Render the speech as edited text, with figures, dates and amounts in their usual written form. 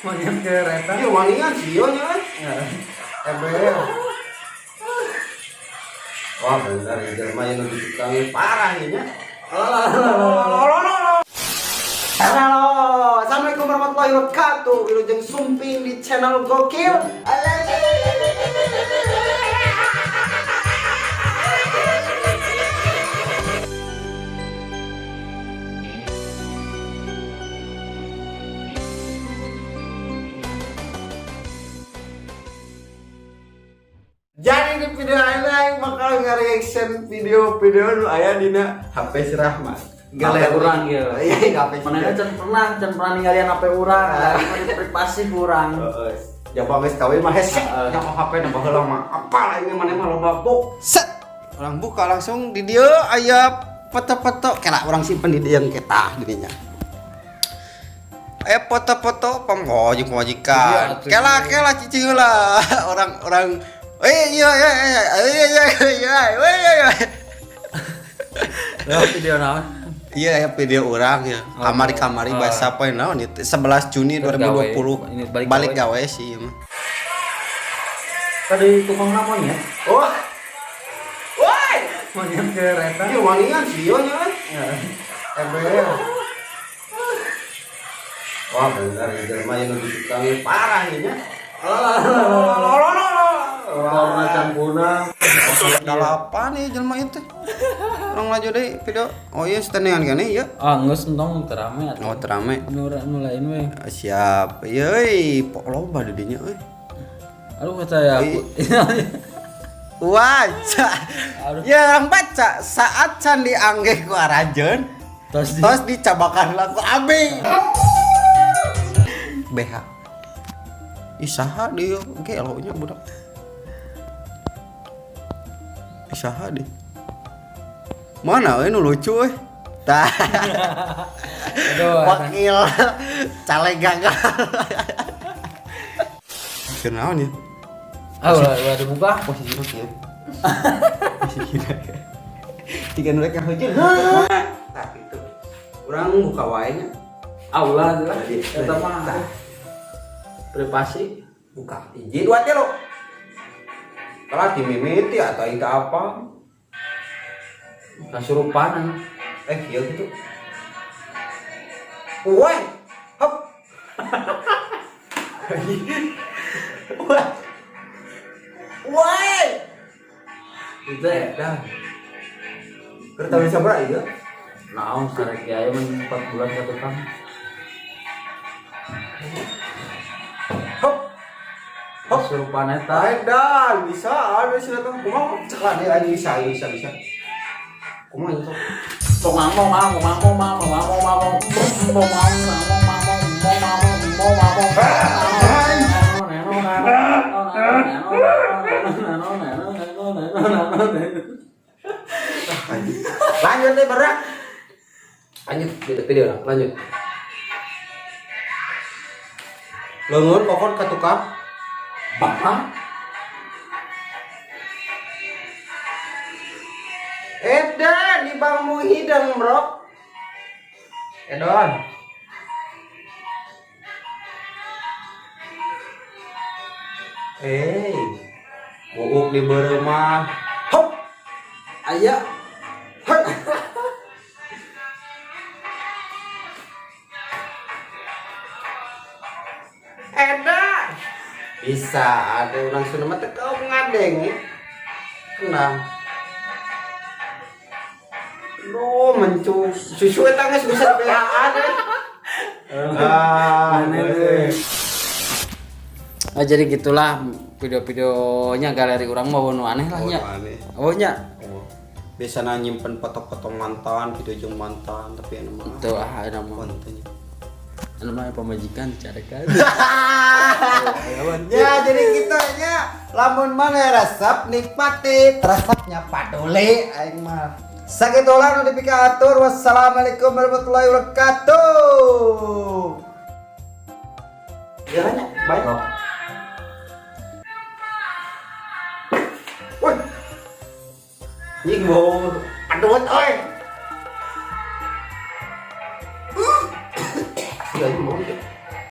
Monyet kereta. Ini wangian sih nya. Ember. Wah, benar ya jelema yang lebih tukang parah ya. Halo, assalamualaikum warahmatullahi wabarakatuh. Wilujeng sumping di channel Gokil. Jadi di video ini bakal nge-reaction video-video nu aya dina HP si Rahmat. Galer urang ya. Iya, HP. Mana can pernah ninggalin HP urang, privasi urang. Heeh. Jaba geus kawin mah hese. Nyapa HP na baheula mah. Apal ini mana mah loba buk. Set. Urang buka langsung di dieu aya foto-foto. Kela urang simpen di dieu ketah dirinya. Foto-foto pamajikan. Kela cicing heula. Orang iya. Video naon? Iya ya video orang ya. Kamari bahasa apa naon itu 11 Juni 2020 balik gawe sih mah. Tadi tukang namon ya? Oh. Woi, Monyet kereta. ini wangian sih nya. Ember. Wah, benar ya jelema yang lebih tukang parah ya. Warna campurna. Dalapan nih jelema itu. Orang laju deh video. Oh iya setenengan kan ya. Ah, geus entong terame atuh. Oh terame. Nu lain we. Siap. Yeuy, pok loba di dinya euy. Aduh kata ya aku. Waca. Ya orang baca saat can dianggeh ku arajeun tos dicabakan laku abi. BH. Isaha dia gelo nya budak. Isaha deh. Mana nu lucu euy. Tah. Aduh. Wakil caleg gagal. Kenaon ya? Ah, udah buka. Posisi nu kieu. Posisi kieu. Tiga mereka hujan. Tah kitu. Urang buka wae nya. Aula lah. Eta mah privasi Buka. Hiji dua tilu. Kalau dimimiti atau itu apa? kasurupan. Kieu gitu. Woi. Hop. Woi. Itu dah. Keur tahu sabaraha ieu? Naon sarek aya mah 4 bulan satu kan. Hop. Kasurupan eta. Dan bisa ada sih datang kumaha cekan ya bisa. Kumaha itu? Lanjut deh berak. Lanjut video lah, lanjut. Leungeun kokon ka tukang. Bapak Eda di Bang Muhidang, bro. Edon. Buuk di beremah. Hop. aya Eda. Bisa ada orang Sunda mah teu kau ngadeng. Kenang. Lo mencu susu eta geus bisa BH-an. jadi gitulah video-videonya galeri orang mau nu aneh lah nya. Oh nya. Biasanya nyimpen foto-foto mantan, video jeung mantan, tapi anu mah Itu nama kontennya. namanya pemajikan carekan. Ya jadi gitu nya. Lamun mana resep nikmati, resepnya paduli aing mah. Sakitulah nu dipikatur. Wassalamualaikum warahmatullahi wabarakatuh. Ya nya, baik. Woi. Ini mau